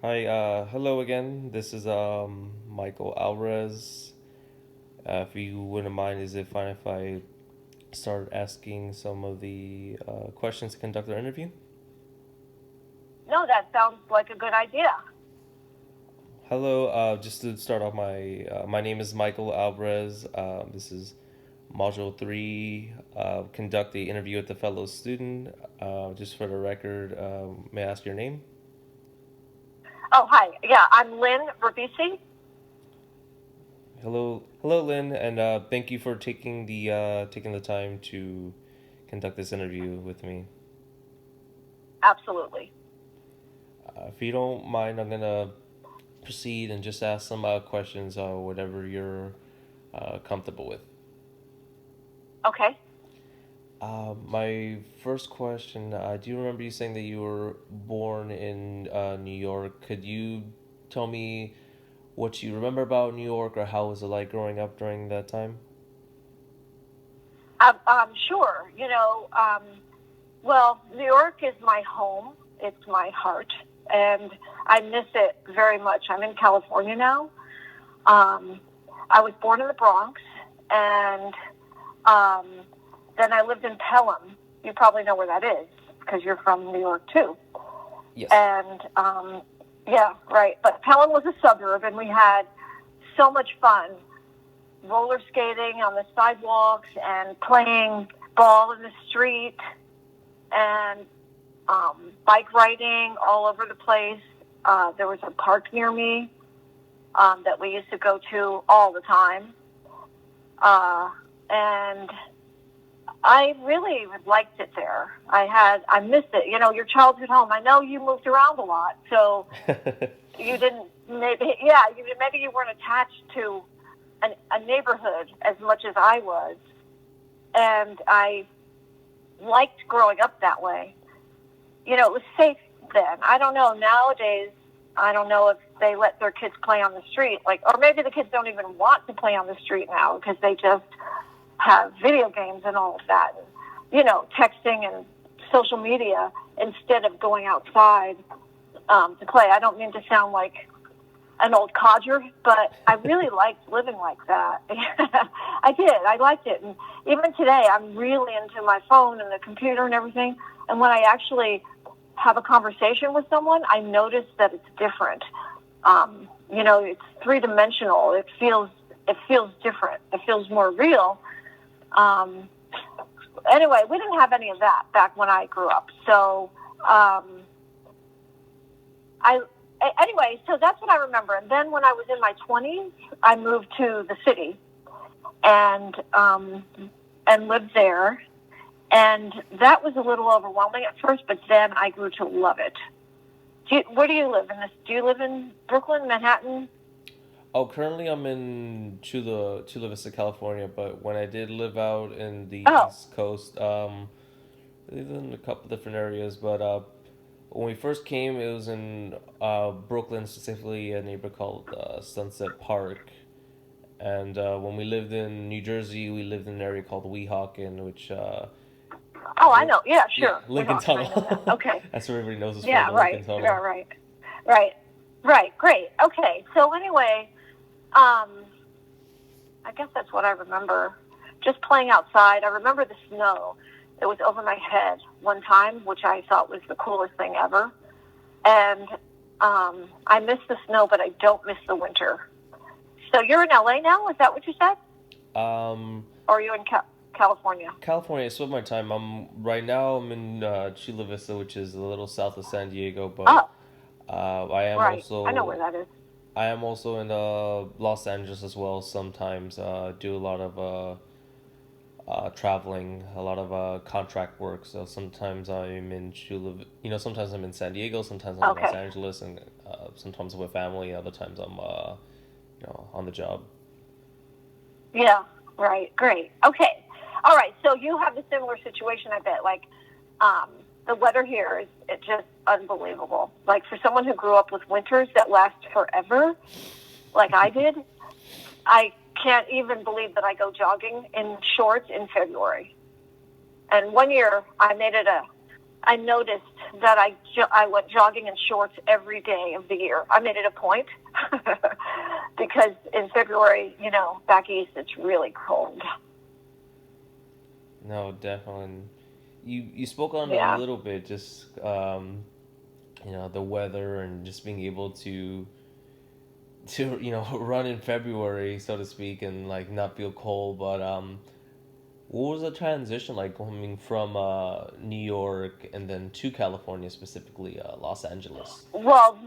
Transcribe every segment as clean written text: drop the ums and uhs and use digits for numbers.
Hi, hello again. This is Michael Alvarez. If you wouldn't mind, is it fine if I start asking some of the questions to conduct our interview? No, that sounds like a good idea. Hello, just to start off, my name is Michael Alvarez. This is Module 3. Conduct the interview with the fellow student. Just for the record, may I ask your name? Oh, hi. Yeah, I'm Lyn Ribisi. Hello, Lynn, and thank you for taking the time to conduct this interview with me. Absolutely. If you don't mind, I'm gonna proceed and just ask some questions, whatever you're comfortable with. Okay. My first question: do you remember you saying that you were born in New York? Could you tell me what you remember about New York, or how was it like growing up during that time? Sure. Well, New York is my home. It's my heart, and I miss it very much. I'm in California now. Um, I was born in the Bronx, and um, then I lived in Pelham. You probably know where that is because you're from New York too. Yes. And yeah, right. But Pelham was a suburb, and we had so much fun roller skating on the sidewalks and playing ball in the street and bike riding all over the place. There was a park near me that we used to go to all the time. And I really liked it there. I missed it. You know, your childhood home. I know you moved around a lot, so you didn't maybe you weren't attached to a neighborhood as much as I was, and I liked growing up that way. You know, it was safe then. I don't know nowadays. I don't know if they let their kids play on the street, or maybe the kids don't even want to play on the street now because they just have video games and all of that, and, texting and social media instead of going outside to play. I don't mean to sound like an old codger, but I really liked living like that. I did. I liked it. And even today, I'm really into my phone and the computer and everything. And when I actually have a conversation with someone, I notice that it's different. It's three-dimensional. It feels different. It feels more real. Um, anyway, we didn't have any of that back when I grew up. So, I anyway, so that's what I remember. And then when I was in my 20s, I moved to the city and lived there. And that was a little overwhelming at first, but then I grew to love it. Where do you live in this? Do you live in Brooklyn, Manhattan? Oh, currently I'm in Chula Vista, California, but when I did live out in the Oh, East Coast, I lived in a couple different areas, but when we first came, it was in Brooklyn, specifically a neighborhood called Sunset Park. And when we lived in New Jersey, we lived in an area called Weehawken, which, I know. Yeah, yeah, sure. Lincoln Weehawken, I know that. Tunnel. Okay. That's what everybody knows us for, Yeah, the Lincoln right. Yeah, Tunnel. right. Right. Right. Great. Okay. So anyway, um, I guess that's what I remember. Just playing outside. I remember the snow. It was over my head one time, which I thought was the coolest thing ever. And I miss the snow, but I don't miss the winter. So you're in LA now? Is that what you said? Um, Or are you in California? California, I split my time. Right now I'm in Chula Vista, which is a little south of San Diego, but Oh, I am right. I know where also that is. I am also in Los Angeles as well. Sometimes do a lot of traveling, a lot of contract work. So sometimes I'm in sometimes I'm in San Diego, sometimes I'm in Los Okay. Angeles, and sometimes I'm with family. Other times I'm on the job. Yeah, right. Great. Okay. All right. So you have a similar situation, I bet. Um, the weather here is it's just unbelievable. Like for someone who grew up with winters that last forever, like I did, I can't even believe that I go jogging in shorts in February. And one year I noticed that I went jogging in shorts every day of the year. I made it a point because in February, back east, it's really cold. No, definitely. And you spoke on it a Yeah. little bit, just the weather and just being able to run in February, so to speak, and like not feel cold. But what was the transition like coming from New York and then to California, specifically Los Angeles? Well,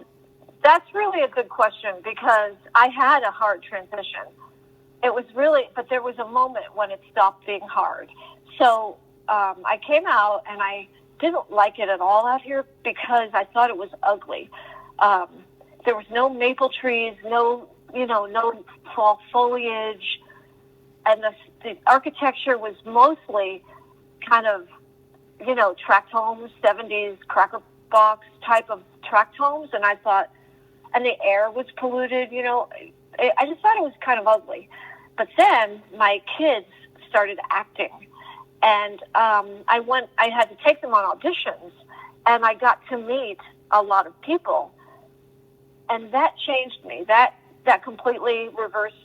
that's really a good question because I had a hard transition. It was really, but there was a moment when it stopped being hard. So I came out and I didn't like it at all out here because I thought it was ugly. Um, there was no maple trees, no fall foliage, and the architecture was mostly kind of, tract homes, 70s cracker box type of tract homes, and I thought, and the air was polluted, I just thought it was kind of ugly. But then my kids started acting, and I had to take them on auditions, and I got to meet a lot of people, and that changed me. That completely reversed.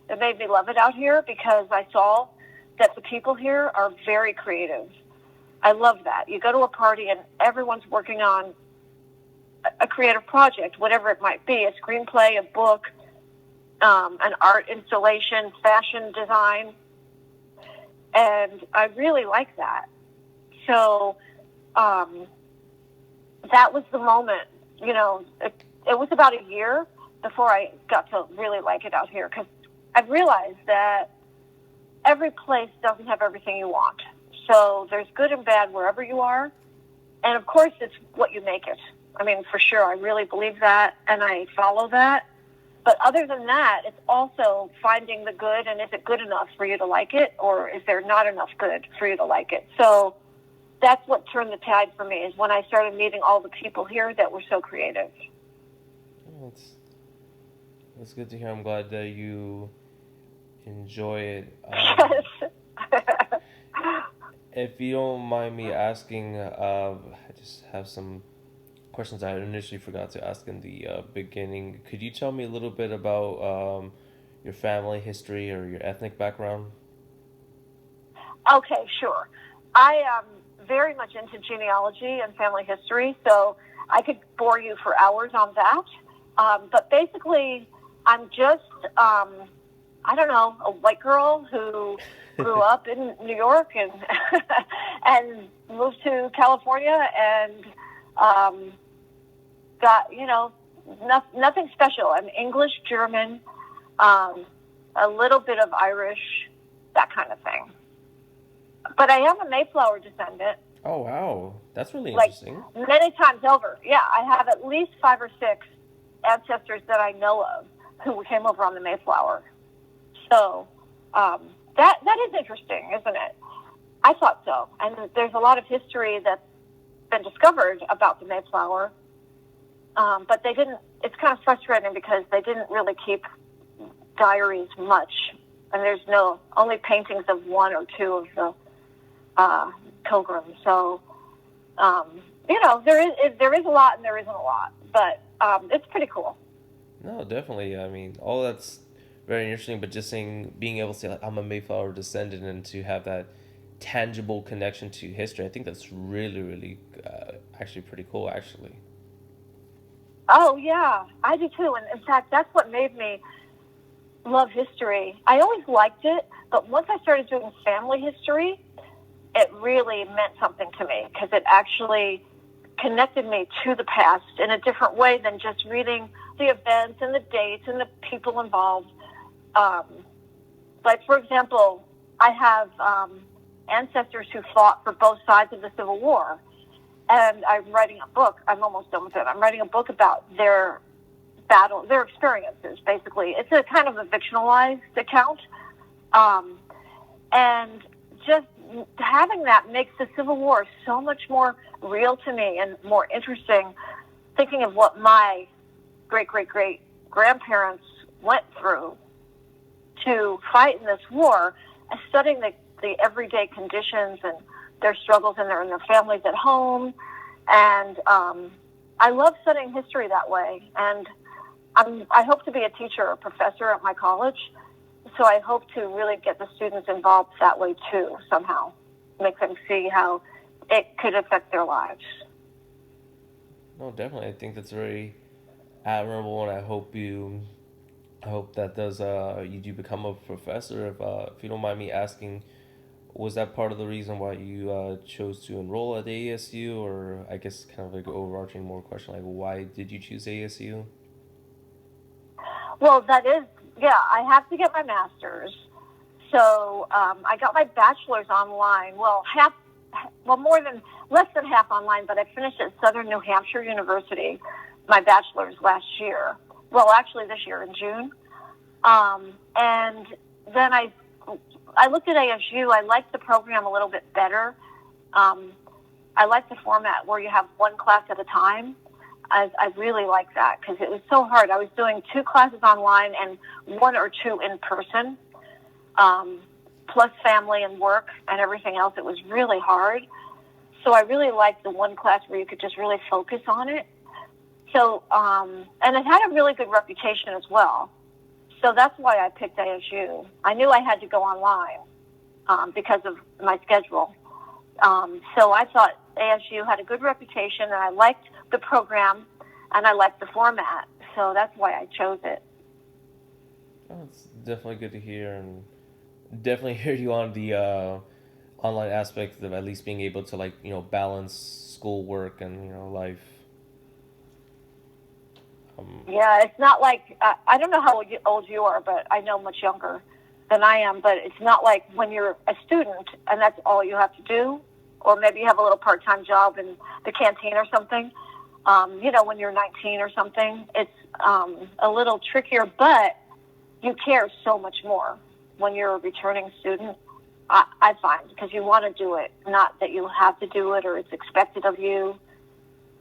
It made me love it out here because I saw that the people here are very creative. I love that. You go to a party and everyone's working on a creative project, whatever it might be, a screenplay, a book, an art installation, fashion design. And I really like that. So that was the moment, it was about a year before I got to really like it out here because I realized that every place doesn't have everything you want. So there's good and bad wherever you are. And of course, it's what you make it. I mean, for sure, I really believe that and I follow that. But other than that, it's also finding the good, and is it good enough for you to like it, or is there not enough good for you to like it? So that's what turned the tide for me, is when I started meeting all the people here that were so creative. Oh, that's good to hear. I'm glad that you enjoy it. Yes. If you don't mind me asking, I just have some questions I initially forgot to ask in the beginning. Could you tell me a little bit about your family history or your ethnic background? Okay, sure. I am very much into genealogy and family history, so I could bore you for hours on that. But basically, I'm just, I don't know, a white girl who grew up in New York and and moved to California and got, nothing special. I'm English, German, a little bit of Irish, that kind of thing. But I am a Mayflower descendant, Oh wow, that's really like interesting. many times over. Yeah, I have at least 5 or 6 ancestors that I know of who came over on the Mayflower. So that is interesting, isn't it? I thought so. And there's a lot of history that's been discovered about the Mayflower, but they didn't. It's kind of frustrating because they didn't really keep diaries much, and there's only paintings of 1 or 2 of the pilgrims. So there is a lot and there isn't a lot, but it's pretty cool. No, definitely. I mean, all that's very interesting. But just being able to say like I'm a Mayflower descendant and to have that tangible connection to history, I think that's really, really actually pretty cool. Actually. Oh yeah, I do too. And in fact, that's what made me love history. I always liked it, but once I started doing family history, it really meant something to me because it actually connected me to the past in a different way than just reading the events and the dates and the people involved. Um, like, for example, I have ancestors who fought for both sides of the Civil War, and I'm writing a book. I'm almost done with it. I'm writing a book about their their experiences, basically. It's a kind of a fictionalized account. And just having that makes the Civil War so much more real to me and more interesting, thinking of what my great grandparents went through to fight in this war, and studying the everyday conditions and their struggles and their families at home. And I love studying history that way. And I hope to be a teacher or professor at my college. So I hope to really get the students involved that way too, somehow. Make them see how it could affect their lives. No, definitely. I think that's very admirable, and I hope that does you do become a professor. If you don't mind me asking, was that part of the reason why you chose to enroll at ASU, or I guess kind of like an overarching more question, like why did you choose ASU? Well, that is, yeah, I have to get my master's. So I got my bachelor's online. More than less than half online, but I finished at Southern New Hampshire University, my bachelor's last year. Well, actually, this year in June. And then I looked at ASU. I liked the program a little bit better. Um, I like the format where you have one class at a time. I really like that because it was so hard. I was doing two classes online and one or two in person, plus family and work and everything else. It was really hard. So I really liked the one class where you could just really focus on it. So, and it had a really good reputation as well. So that's why I picked ASU. I knew I had to go online because of my schedule. So I thought ASU had a good reputation, and I liked the program, and I liked the format. So that's why I chose it. Oh, it's definitely good to hear, and definitely hear you on the online aspect of at least being able to like balance schoolwork and life. Yeah, it's not like I don't know how old you are, but I know much younger than I am. But it's not like when you're a student and that's all you have to do, or maybe you have a little part-time job in the canteen or something. When you're 19 or something, it's a little trickier, but you care so much more when you're a returning student. I find because you want to do it, not that you have to do it or it's expected of you.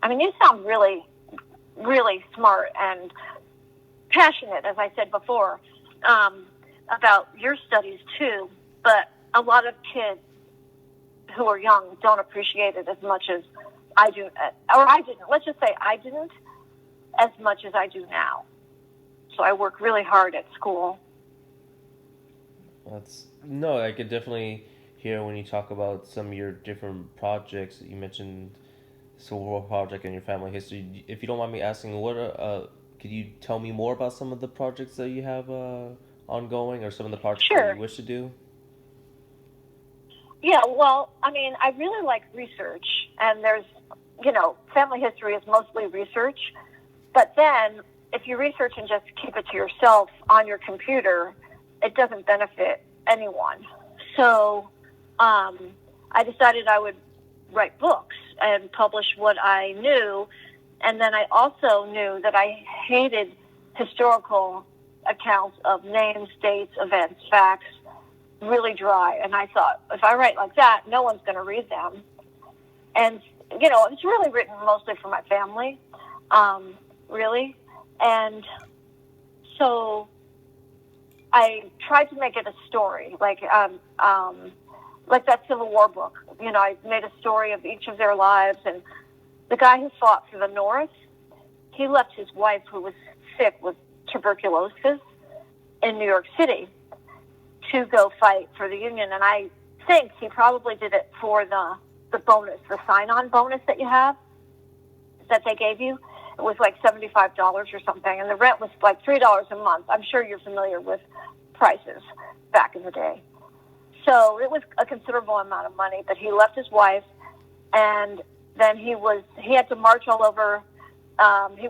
I mean, you sound really really smart and passionate, as I said before, about your studies too. But a lot of kids who are young don't appreciate it as much as I do, or I didn't. Let's just say I didn't as much as I do now. So I work really hard at school. That's no, I could definitely hear when you talk about some of your different projects. You mentioned Civil War project and your family history. If you don't mind me asking, could you tell me more about some of the projects that you have ongoing, or some of the projects that you Sure. wish to do? Yeah, well, I mean, I really like research, and family history is mostly research. But then, if you research and just keep it to yourself on your computer, it doesn't benefit anyone. So, I decided I would write books and publish what I knew. And then I also knew that I hated historical accounts of names, dates, events, facts, really dry. And I thought, if I write like that, no one's going to read them. And, it's really written mostly for my family, really. And so I tried to make it a story, like that Civil War book. I made a story of each of their lives. And the guy who fought for the North, he left his wife, who was sick with tuberculosis, in New York City to go fight for the Union. And I think he probably did it for the bonus, the sign-on bonus that you have, that they gave you. It was like $75 or something, and the rent was like $3 a month. I'm sure you're familiar with prices back in the day. So it was a considerable amount of money, but he left his wife, and then he had to march all over, he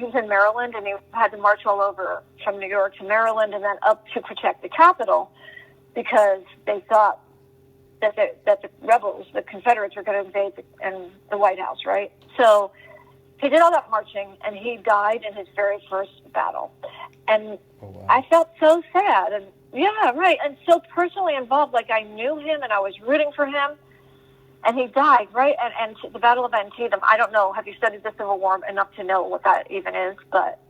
was in Maryland, and he had to march all over from New York to Maryland and then up to protect the Capitol because they thought that the rebels, the Confederates, were going to invade the White House, right? So he did all that marching, and he died in his very first battle. And Oh wow. I felt so sad, and yeah, right, and so personally involved. Like I knew him, and I was rooting for him, and he died, right? And the Battle of Antietam. I don't know. Have you studied the Civil War enough to know what that even is? But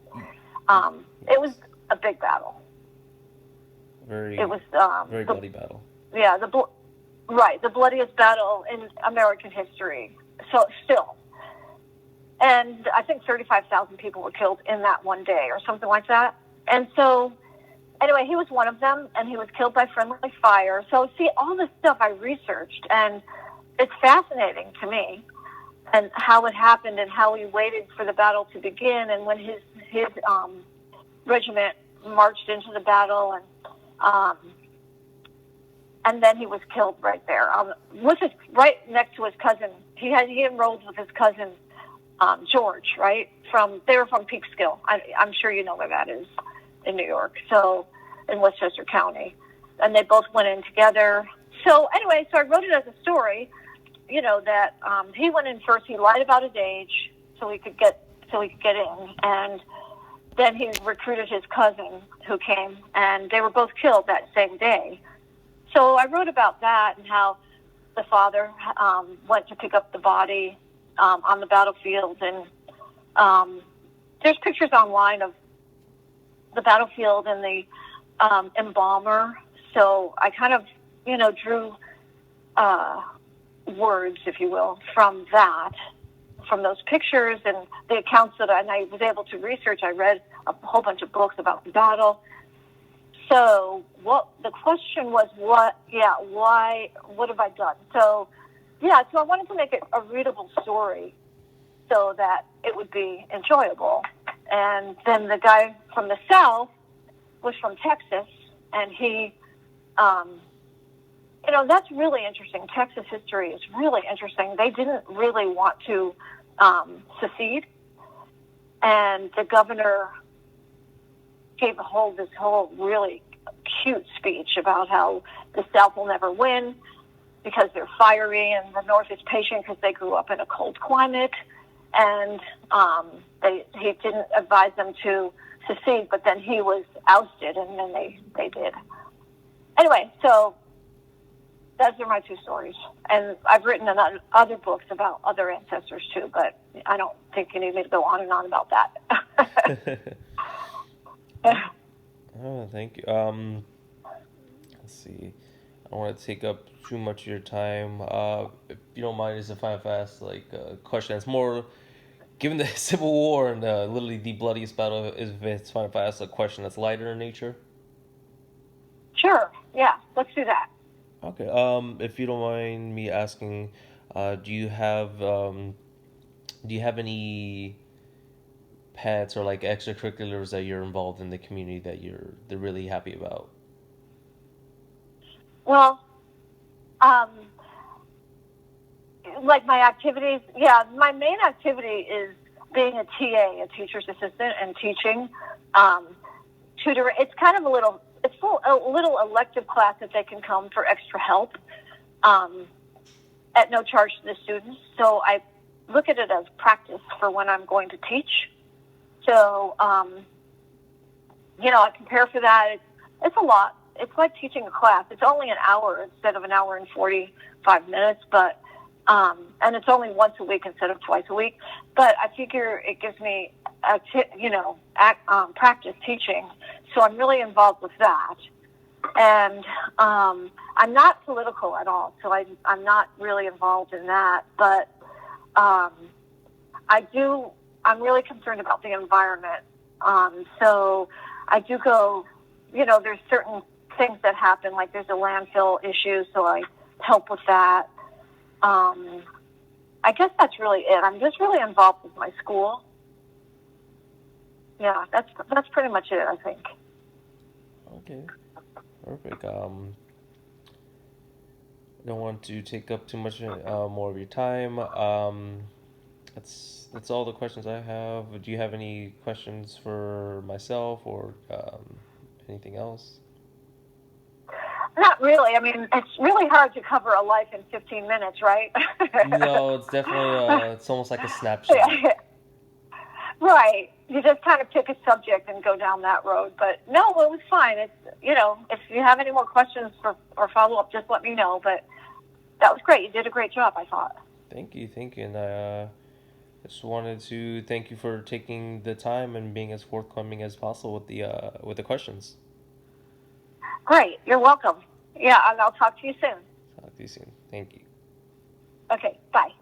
it was Yes. a big battle. It Very, was very bloody battle. yeah, the bloodiest battle in American history. So still, and I think 35,000 people were killed in that one day or something like that. And so, anyway, he was one of them, and he was killed by friendly fire. So, see, all this stuff I researched, and it's fascinating to me, and how it happened, and how he waited for the battle to begin, and when his regiment marched into the battle, and then he was killed right there, with his right next to his cousin. He enrolled with his cousin George, right? They were from Peekskill. I'm sure you know where that is in New York. So in Westchester County, and they both went in together. So anyway, so I wrote it as a story. That he went in first. He lied about his age so he could get in, and then he recruited his cousin who came, and they were both killed that same day. So I wrote about that and how the father went to pick up the body on the battlefield, and there's pictures online of the battlefield and the embalmer. So I kind of, drew words, if you will, from those pictures and the accounts and I was able to research. I read a whole bunch of books about the battle. So the question was, why, what have I done? So I wanted to make it a readable story so that it would be enjoyable. And then the guy from the South was from Texas, and he, that's really interesting. Texas history is really interesting. They didn't really want to secede, and the governor gave this whole really cute speech about how the South will never win because they're fiery, and the North is patient because they grew up in a cold climate, and he didn't advise them to secede, but then he was ousted, and then they did. Anyway, so those are my two stories. And I've written other books about other ancestors too, but I don't think you need me to go on and on about that. Oh, thank you. Let's see. I don't want to take up too much of your time. If you don't mind, is if I ask a question that's more, given the Civil War and literally the bloodiest battle, is if it's fine if I ask a question that's lighter in nature? Sure. Yeah. Let's do that. Okay. If you don't mind me asking, do you have any pets or extracurriculars that you're involved in the community that they're really happy about? Well, my activities, my main activity is being a TA, a teacher's assistant, and teaching, tutoring. It's kind of a little elective class that they can come for extra help, at no charge to the students. So I look at it as practice for when I'm going to teach. So, I prepare for that. It's a lot. It's like teaching a class. It's only an hour instead of an hour and 45 minutes, but, and it's only once a week instead of twice a week. But I figure it gives me, practice teaching. So I'm really involved with that. And I'm not political at all, so I'm not really involved in that. But I'm really concerned about the environment. So I do go, there's certain things that happen, like there's a landfill issue, so I help with that. I guess that's really it. I'm just really involved with my school. Yeah, that's pretty much it, I think. Okay, perfect. I don't want to take up too much more of your time. That's all the questions I have. Do you have any questions for myself or anything else? Not really. I mean, it's really hard to cover a life in 15 minutes, right? No, it's definitely it's almost like a snapshot. Right. You just kind of pick a subject and go down that road. But no, it was fine. It's, if you have any more questions or follow up, just let me know. But that was great. You did a great job, I thought. Thank you. And I just wanted to thank you for taking the time and being as forthcoming as possible with the questions. Great. You're welcome. Yeah, and I'll talk to you soon. Talk to you soon. Thank you. Okay. Bye.